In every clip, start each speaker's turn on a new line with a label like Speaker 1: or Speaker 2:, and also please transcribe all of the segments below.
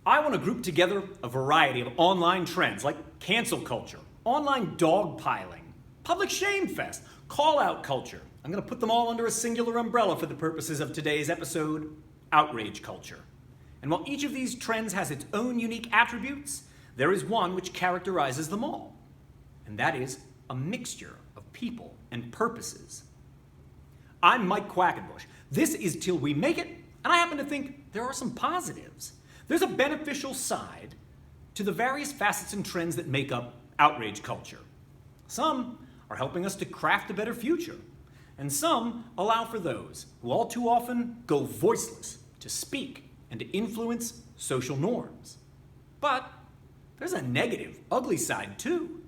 Speaker 1: I want to group together a variety of online trends like cancel culture, online dogpiling, public shame fest, call-out culture. I'm going to put them all under a singular umbrella for the purposes of today's episode, outrage culture. And while each of these trends has its own unique attributes, there is one which characterizes them all, and that is a mixture of people and purposes. I'm Mike Quackenbush. This is Till We Make It, and I happen to think there are some positives. There's a beneficial side to the various facets and trends that make up outrage culture. Some are helping us to craft a better future, and some allow for those who all too often go voiceless to speak and to influence social norms. But there's a negative, ugly side too.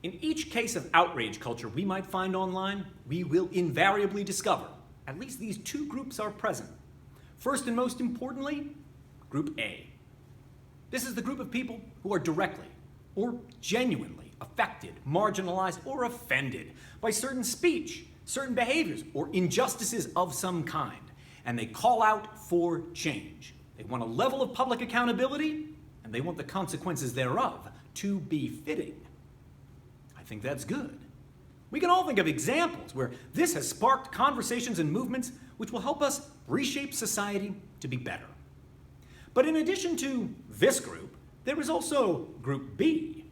Speaker 1: In each case of outrage culture we might find online, we will invariably discover at least these two groups are present. First and most importantly, Group A. This is the group of people who are directly or genuinely affected, marginalized, or offended by certain speech, certain behaviors, or injustices of some kind, and they call out for change. They want a level of public accountability, and they want the consequences thereof to be fitting. I think that's good. We can all think of examples where this has sparked conversations and movements which will help us reshape society to be better. But in addition to this group, there is also Group B.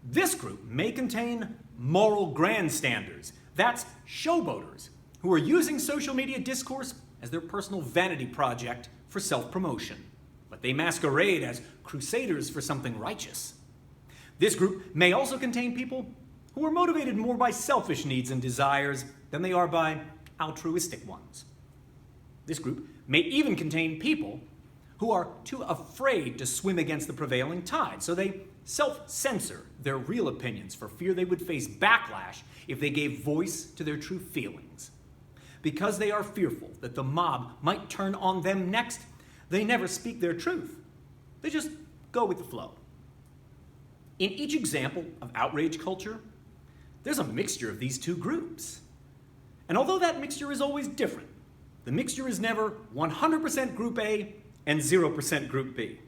Speaker 1: This group may contain moral grandstanders. That's showboaters who are using social media discourse as their personal vanity project for self-promotion. But they masquerade as crusaders for something righteous. This group may also contain people who are motivated more by selfish needs and desires than they are by altruistic ones. This group may even contain people who are too afraid to swim against the prevailing tide, so they self-censor their real opinions for fear they would face backlash if they gave voice to their true feelings. Because they are fearful that the mob might turn on them next, they never speak their truth. They just go with the flow. In each example of outrage culture, there's a mixture of these two groups. And although that mixture is always different, the mixture is never 100% Group A and 0% Group B.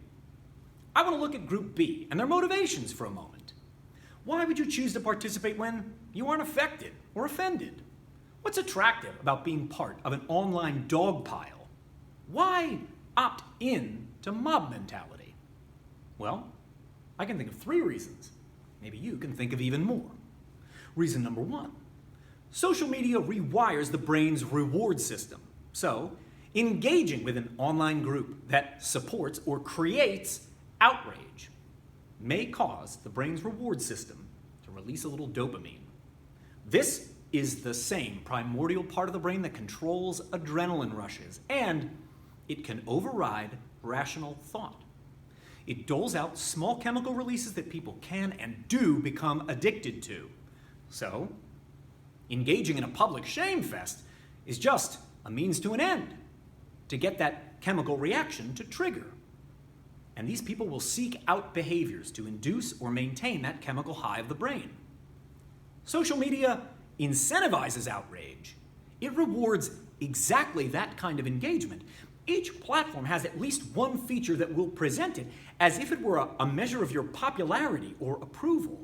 Speaker 1: I want to look at Group B and their motivations for a moment. Why would you choose to participate when you aren't affected or offended? What's attractive about being part of an online dog pile? Why opt in to mob mentality? Well, I can think of 3 reasons. Maybe you can think of even more. Reason number 1, social media rewires the brain's reward system. So, engaging with an online group that supports or creates outrage may cause the brain's reward system to release a little dopamine. This is the same primordial part of the brain that controls adrenaline rushes, and it can override rational thought. It doles out small chemical releases that people can and do become addicted to. So, engaging in a public shame fest is just a means to an end, to get that chemical reaction to trigger. And these people will seek out behaviors to induce or maintain that chemical high of the brain. Social media incentivizes outrage. It rewards exactly that kind of engagement. Each platform has at least one feature that will present it as if it were a measure of your popularity or approval.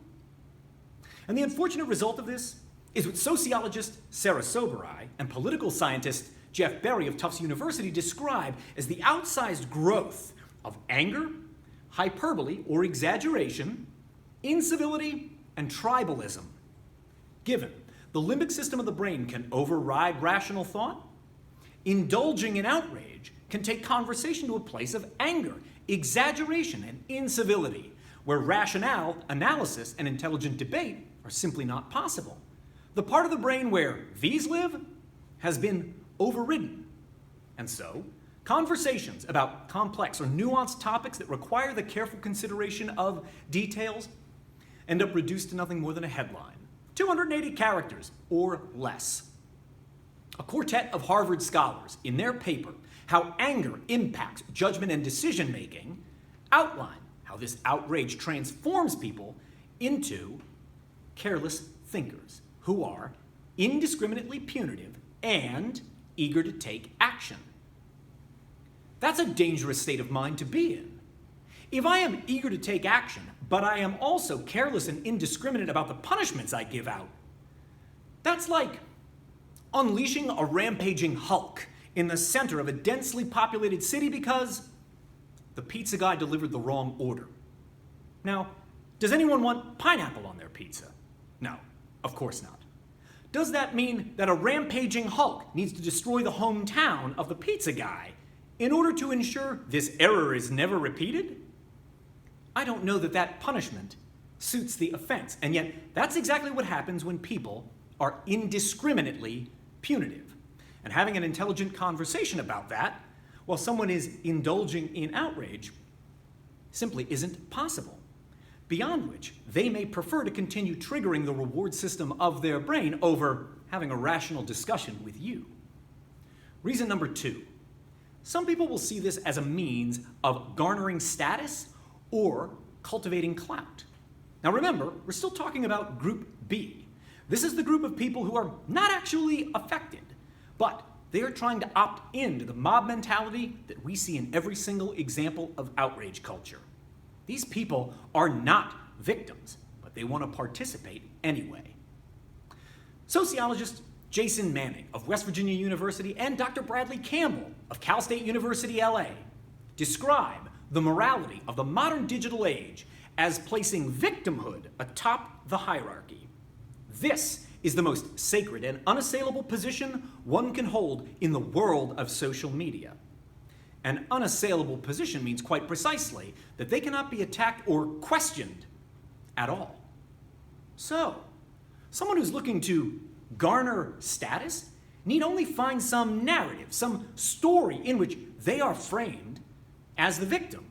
Speaker 1: And the unfortunate result of this is what sociologist Sarah Soberi and political scientist Jeff Berry of Tufts University describe as the outsized growth of anger, hyperbole or exaggeration, incivility, and tribalism. Given the limbic system of the brain can override rational thought, indulging in outrage can take conversation to a place of anger, exaggeration, and incivility, where rationale, analysis, and intelligent debate are simply not possible. The part of the brain where these live has been overridden. And so, conversations about complex or nuanced topics that require the careful consideration of details end up reduced to nothing more than a headline. 280 characters or less. A quartet of Harvard scholars, in their paper, How Anger Impacts Judgment and Decision-Making, outline how this outrage transforms people into careless thinkers who are indiscriminately punitive and eager to take action. That's a dangerous state of mind to be in. If I am eager to take action, but I am also careless and indiscriminate about the punishments I give out, that's like unleashing a rampaging Hulk in the center of a densely populated city because the pizza guy delivered the wrong order. Now, does anyone want pineapple on their pizza? No, of course not. Does that mean that a rampaging Hulk needs to destroy the hometown of the pizza guy in order to ensure this error is never repeated? I don't know that that punishment suits the offense, and yet that's exactly what happens when people are indiscriminately punitive. And having an intelligent conversation about that while someone is indulging in outrage simply isn't possible. Beyond which, they may prefer to continue triggering the reward system of their brain over having a rational discussion with you. Reason number 2. Some people will see this as a means of garnering status or cultivating clout. Now remember, we're still talking about Group B. This is the group of people who are not actually affected, but they are trying to opt into the mob mentality that we see in every single example of outrage culture. These people are not victims, but they want to participate anyway. Sociologist Jason Manning of West Virginia University and Dr. Bradley Campbell of Cal State University, LA, describe the morality of the modern digital age as placing victimhood atop the hierarchy. This is the most sacred and unassailable position one can hold in the world of social media. An unassailable position means quite precisely that they cannot be attacked or questioned at all. So, someone who's looking to garner status need only find some narrative, some story in which they are framed as the victim.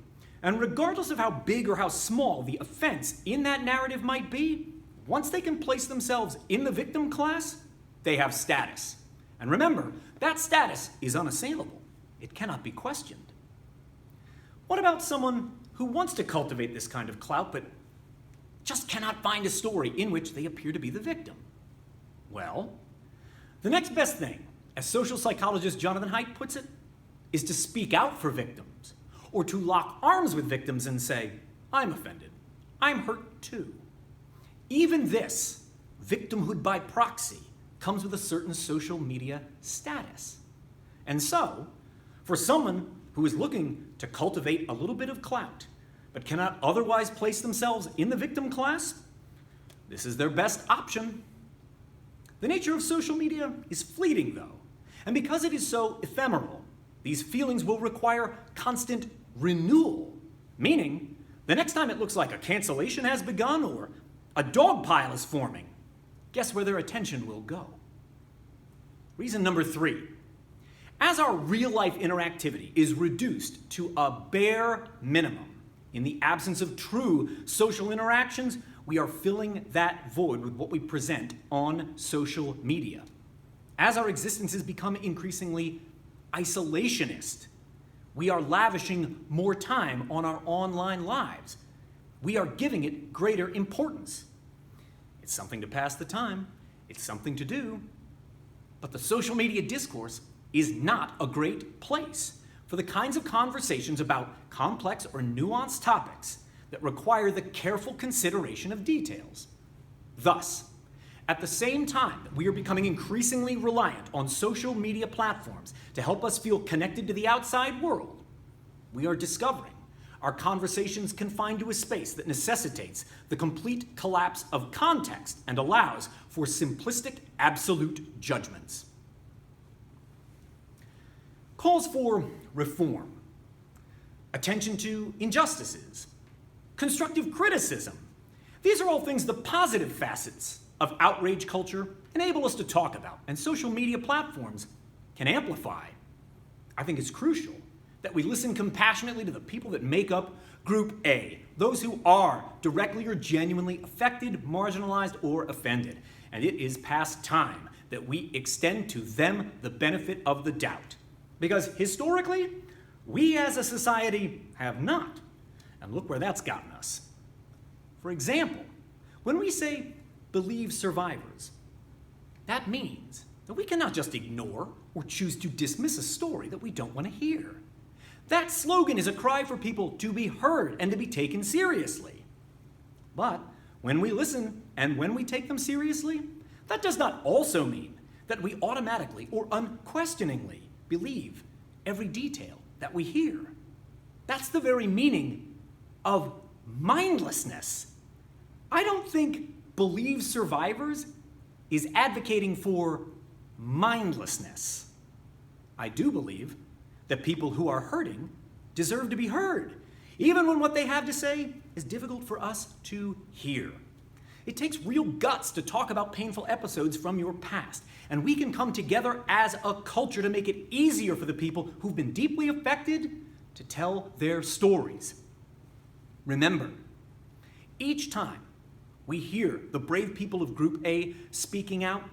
Speaker 1: And regardless of how big or how small the offense in that narrative might be, once they can place themselves in the victim class, they have status. And remember, that status is unassailable. It cannot be questioned. What about someone who wants to cultivate this kind of clout but just cannot find a story in which they appear to be the victim? Well, the next best thing, as social psychologist Jonathan Haidt puts it, is to speak out for victims, or to lock arms with victims and say, I'm offended, I'm hurt too. Even this, victimhood by proxy, comes with a certain social media status. And so, for someone who is looking to cultivate a little bit of clout, but cannot otherwise place themselves in the victim class, this is their best option. The nature of social media is fleeting, though, and because it is so ephemeral, these feelings will require constant renewal, meaning the next time it looks like a cancellation has begun or a dog pile is forming, guess where their attention will go? Reason number 3. As our real-life interactivity is reduced to a bare minimum in the absence of true social interactions, we are filling that void with what we present on social media. As our existences become increasingly isolationist, we are lavishing more time on our online lives. We are giving it greater importance. It's something to pass the time. It's something to do. But the social media discourse is not a great place for the kinds of conversations about complex or nuanced topics that require the careful consideration of details. Thus, at the same time that we are becoming increasingly reliant on social media platforms to help us feel connected to the outside world, we are discovering our conversations confined to a space that necessitates the complete collapse of context and allows for simplistic, absolute judgments. Calls for reform, attention to injustices, constructive criticism. These are all things the positive facets of outrage culture enable us to talk about, and social media platforms can amplify. I think it's crucial that we listen compassionately to the people that make up Group A, those who are directly or genuinely affected, marginalized, or offended. And it is past time that we extend to them the benefit of the doubt. Because historically, we as a society have not. And look where that's gotten us. For example, when we say believe survivors, that means that we cannot just ignore or choose to dismiss a story that we don't want to hear. That slogan is a cry for people to be heard and to be taken seriously. But when we listen and when we take them seriously, that does not also mean that we automatically or unquestioningly believe every detail that we hear. That's the very meaning of mindlessness. I don't think Believe Survivors is advocating for mindlessness. I do believe that people who are hurting deserve to be heard, even when what they have to say is difficult for us to hear. It takes real guts to talk about painful episodes from your past, and we can come together as a culture to make it easier for the people who've been deeply affected to tell their stories. Remember, each time we hear the brave people of Group A speaking out,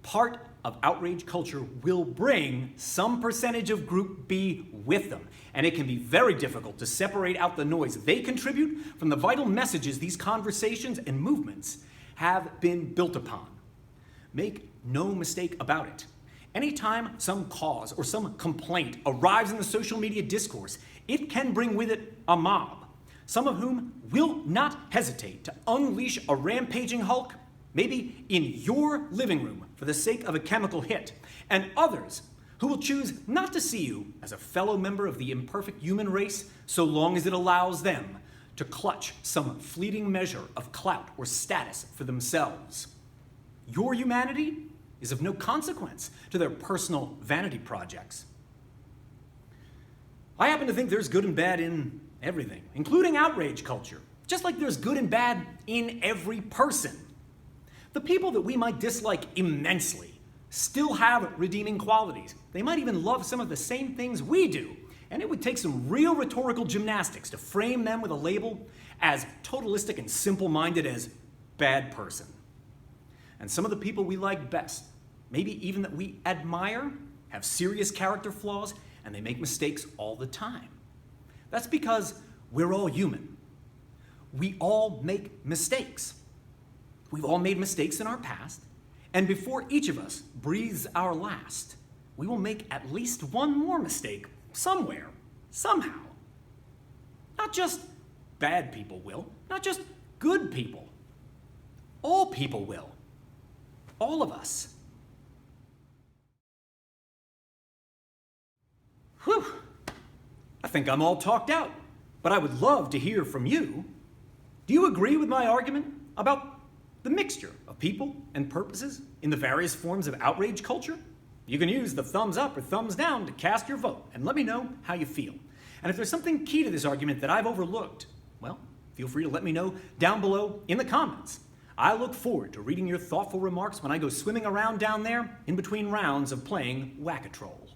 Speaker 1: part of outrage culture will bring some percentage of Group B with them. And it can be very difficult to separate out the noise they contribute from the vital messages these conversations and movements have been built upon. Make no mistake about it. Anytime some cause or some complaint arrives in the social media discourse, it can bring with it a mob, some of whom will not hesitate to unleash a rampaging Hulk, maybe in your living room for the sake of a chemical hit, and others who will choose not to see you as a fellow member of the imperfect human race so long as it allows them to clutch some fleeting measure of clout or status for themselves. Your humanity is of no consequence to their personal vanity projects. I happen to think there's good and bad in everything, including outrage culture, just like there's good and bad in every person. The people that we might dislike immensely still have redeeming qualities. They might even love some of the same things we do, and it would take some real rhetorical gymnastics to frame them with a label as totalistic and simple-minded as bad person. And some of the people we like best, maybe even that we admire, have serious character flaws, and they make mistakes all the time. That's because we're all human. We all make mistakes. We've all made mistakes in our past, and before each of us breathes our last, we will make at least one more mistake somewhere, somehow. Not just bad people will, not just good people. All people will. All of us. Whew. I think I'm all talked out, but I would love to hear from you. Do you agree with my argument about the mixture of people and purposes in the various forms of outrage culture? You can use the thumbs up or thumbs down to cast your vote and let me know how you feel. And if there's something key to this argument that I've overlooked, well, feel free to let me know down below in the comments. I look forward to reading your thoughtful remarks when I go swimming around down there in between rounds of playing Whack-A-Troll.